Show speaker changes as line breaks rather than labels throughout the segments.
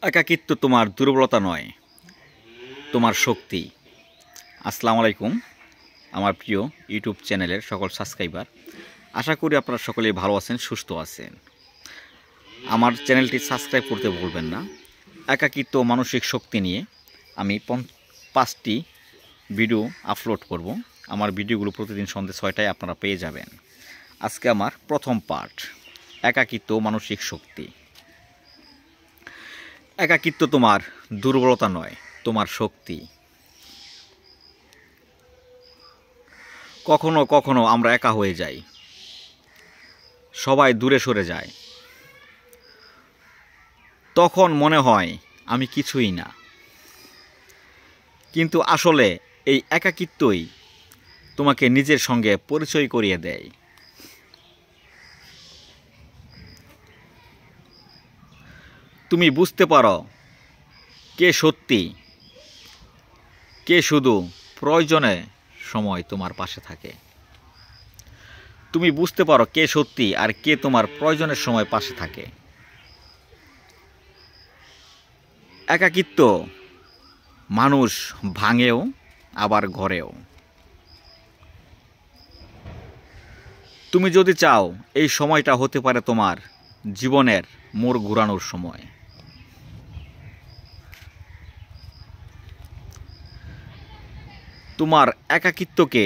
একাকিত্ব তোমার দুর্বলতা নয়, তোমার শক্তি। আসসালামু আলাইকুম আমার প্রিয় ইউটিউব চ্যানেলের সকল সাবস্ক্রাইবার, আশা করি আপনারা সকলেই ভালো আছেন, সুস্থ আছেন। আমার চ্যানেলটি সাবস্ক্রাইব করতে ভুলবেন না। একাকিত্ব মানসিক শক্তি নিয়ে আমি 5টি ভিডিও আপলোড করব। আমার ভিডিওগুলো প্রতিদিন সন্ধ্যে 6টায় আপনারা পেয়ে যাবেন। আজকে আমার প্রথম পার্ট, একাকিত্ব মানসিক শক্তি। একাকিত্ব তোমার দুর্বলতা নয়, তোমার শক্তি। কখনো কখনো আমরা একা হয়ে যাই, সবাই দূরে সরে যায়, তখন মনে হয় আমি কিছুই না। কিন্তু আসলে এই একাকিত্বই তোমাকে নিজের সঙ্গে পরিচয় করিয়ে দেয়। তুমি বুঝতে পারো কে সত্যি, কে শুধু প্রয়োজনে সময় তোমার পাশে থাকে। তুমি বুঝতে পারো কে সত্যি আর কে তোমার প্রয়োজনের সময় পাশে থাকে। একাকিত্ব মানুষ ভাঙেও আবার গড়েও। তুমি যদি চাও এই সময়টা হতে পারে তোমার জীবনের মোড় ঘুরানোর সময়। তোমার একাকিত্বকে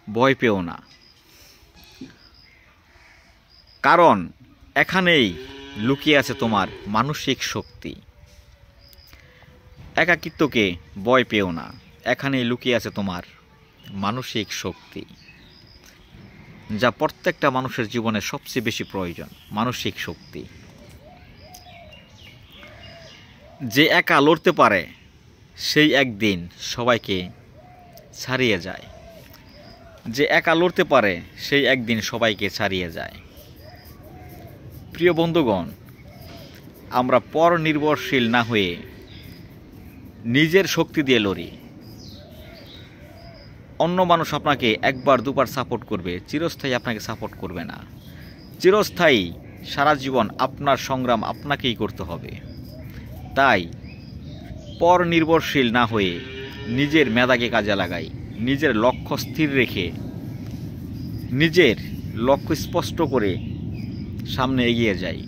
ভয় পেও না, কারণ এখানেই লুকিয়ে আছে তোমার মানসিক শক্তি। একাকিত্বকে ভয় পেও না, এখানেই লুকিয়ে আছে তোমার মানসিক শক্তি, যা প্রত্যেকটা মানুষের জীবনে সবচেয়ে বেশি প্রয়োজন। মানসিক শক্তি। যে একা লড়তে পারে সেই একদিন সবাইকে ছাড়িয়ে যায়। যে একা লড়তে পারে সেই একদিন সবাইকে ছাড়িয়ে যায়। প্রিয় বন্ধুগণ, আমরা পর নির্ভরশীল না হয়ে নিজের শক্তি দিয়ে লড়ি। অন্য মানুষ আপনাকে একবার দুবার সাপোর্ট করবে, চিরস্থায়ী আপনাকে সাপোর্ট করবে না। চিরস্থায়ী সারা জীবন আপনার সংগ্রাম আপনাকেই করতে হবে। তাই পর নির্ভরশীল না হয়ে নিজের মেধাকে কাজে লাগাই, নিজের লক্ষ্য স্থির রেখে নিজের লক্ষ্য স্পষ্ট করে সামনে এগিয়ে যাই,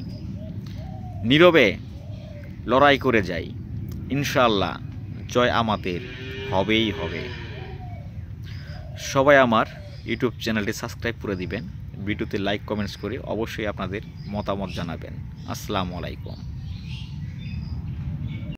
নীরবে লড়াই করে যাই। ইনশাআল্লাহ জয় আমাদের হবেই হবে। সবাই আমার ইউটিউব চ্যানেলটি সাবস্ক্রাইব করে দিবেন, ভিডিওতে লাইক কমেন্টস করে অবশ্যই আপনাদের মতামত জানাবেন। আসসালামু আলাইকুম।